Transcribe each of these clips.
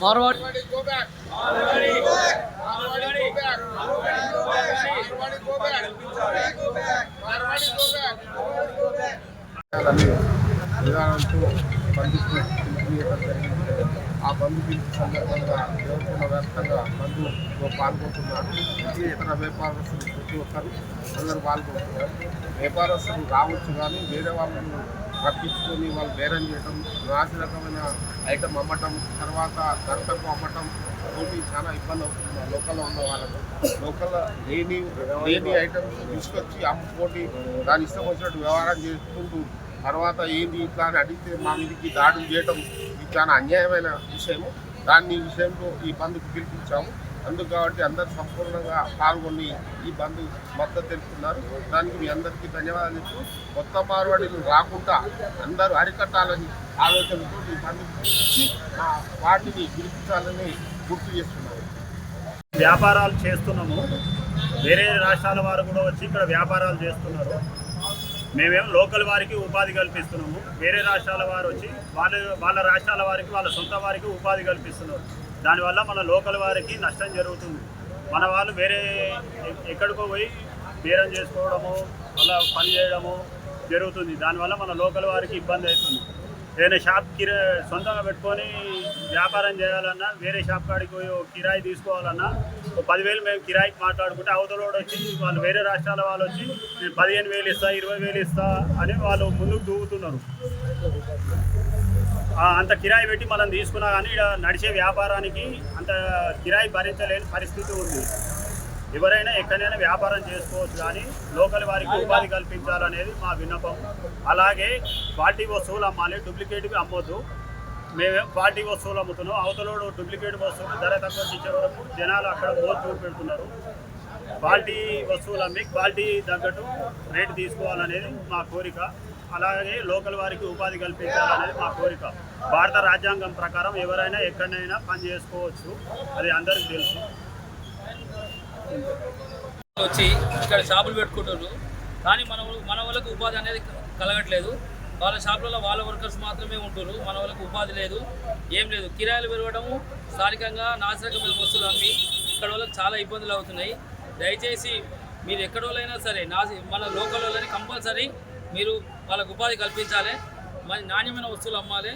మార్వాడి విధానంతో బంధుకు పిలుపునియడం జరిగింది. ఆ బంధు పిలుపు సందర్భంగా దేవకొండ వ్యాప్తంగా బంధులో పాల్గొంటున్నారు. ఇతర వ్యాపారస్తులు ప్రతి ఒక్కరు అందరూ పాల్గొంటున్నారు. వ్యాపారస్తులు రావచ్చు కానీ వేరే వాళ్ళను రప్పించుకొని వాళ్ళు బేరం చేయడం, నాసి రకమైన ఐటమ్ అమ్మటం, తర్వాత ధరలకు అమ్మటం తోటి చాలా ఇబ్బంది అవుతుంది లోకల్లో ఉన్న వాళ్ళకు. లోకల్లో లేని ఐటమ్స్ తీసుకొచ్చి అమ్ముకోటి దాని ఇష్టం వచ్చినట్టు వ్యవహారం చేసుకుంటూ తర్వాత ఏంది ఇట్లా అని అడిగితే మా మీదకి దాడులు చేయటం ఇది చాలా అన్యాయమైన విషయము. దాన్ని విషయంలో ఈ బంద్కు పిలిపించాము. అందుకు కాబట్టి అందరూ సంపూర్ణంగా పాల్గొని ఈ బంద్ మద్దతు తెలుపుతున్నారు. దానికి మీ అందరికీ ధన్యవాదాలు చెప్తూ కొత్త మార్వాడీలు రాకుండా అందరూ అరికట్టాలని ఆలోచనతో ఈ బంద్కు పిలిపించి వాటిని పిలిపించాలని గుర్తు చేస్తున్నారు. వ్యాపారాలు చేస్తున్నాము. వేరే రాష్ట్రాల వారు కూడా వచ్చి ఇక్కడ వ్యాపారాలు చేస్తున్నారు. మేమేమో లోకల్ వారికి ఉపాధి కల్పిస్తున్నాము. వేరే రాష్ట్రాల వారు వచ్చి వాళ్ళ రాష్ట్రాల వారికి వాళ్ళ సొంత వారికి ఉపాధి కల్పిస్తున్నారు. దానివల్ల మన లోకల్ వారికి నష్టం జరుగుతుంది. మన వాళ్ళు వేరే ఎక్కడికో పోయి బేరం చేసుకోవడము అలా పని చేయడము జరుగుతుంది. దానివల్ల మన లోకల్ వారికి ఇబ్బంది అవుతుంది. ఏదైనా షాప్ సొంతంగా పెట్టుకొని వ్యాపారం చేయాలన్నా వేరే షాప్ కాడికి పోయి కిరాయి తీసుకోవాలన్నా 10,000 మేము కిరాయికి మాట్లాడుకుంటే అవతలోడు వచ్చి వాళ్ళు వేరే రాష్ట్రాల వాళ్ళు వచ్చి నేను 15,000 ఇస్తా 20,000 ఇస్తా అని వాళ్ళు ముందుకు దూకుతున్నారు. అంత కిరాయి పెట్టి మనం తీసుకున్నా కానీ ఇక్కడ నడిచే వ్యాపారానికి అంత కిరాయి భరించలేని పరిస్థితి ఉంది. ఎవరైనా ఎక్కడైనా వ్యాపారం చేసుకోవచ్చు కానీ లోకల్ వారికి ఉపాధి కల్పించాలనేది మా విన్నపం. అలాగే క్వాలిటీ వస్తువులు అమ్మాలి, డూప్లికేట్వి అమ్మొద్దు. మేమేం క్వాలిటీ వస్తువులు అమ్ముతున్నాం, అవతలోడు డూప్లికేట్ వస్తువులు ధర తక్కువ ఇచ్చే వరకు జనాలు అక్కడ మోజు పెడుతున్నారు. క్వాలిటీ వస్తువులు అమ్మి క్వాలిటీ తగ్గట్టు రేటు తీసుకోవాలనేది మా కోరిక. అలాగే లోకల్ వారికి ఉపాధి కల్పించాలనేది మా కోరిక. భారత రాజ్యాంగం ప్రకారం ఎవరైనా ఎక్కడైనా పని చేసుకోవచ్చు, అది అందరికీ తెలుసు. వచ్చి ఇక్కడ షాపులు పెట్టుకుంటున్నారు కానీ మన వాళ్ళకు ఉపాధి అనేది కలగట్లేదు. వాళ్ళ షాపులలో వాళ్ళ వర్కర్స్ మాత్రమే ఉంటున్నారు. మన వాళ్ళకు ఉపాధి లేదు, ఏం లేదు. కిరాయిలు పెరగడము, స్థానికంగా నాసిరకమైన వస్తువులు అమ్మి ఇక్కడ వాళ్ళకి చాలా ఇబ్బందులు అవుతున్నాయి. దయచేసి మీరు ఎక్కడోళ్ళైనా సరే మన లోకల్ వాళ్ళని కంపల్సరీ మీరు వాళ్ళకు ఉపాధి కల్పించాలి. నాణ్యమైన వస్తువులు అమ్మాలి.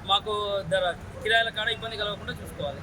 మాకు కిరాయిల కాడ ఇబ్బంది కలగకుండా చూసుకోవాలి.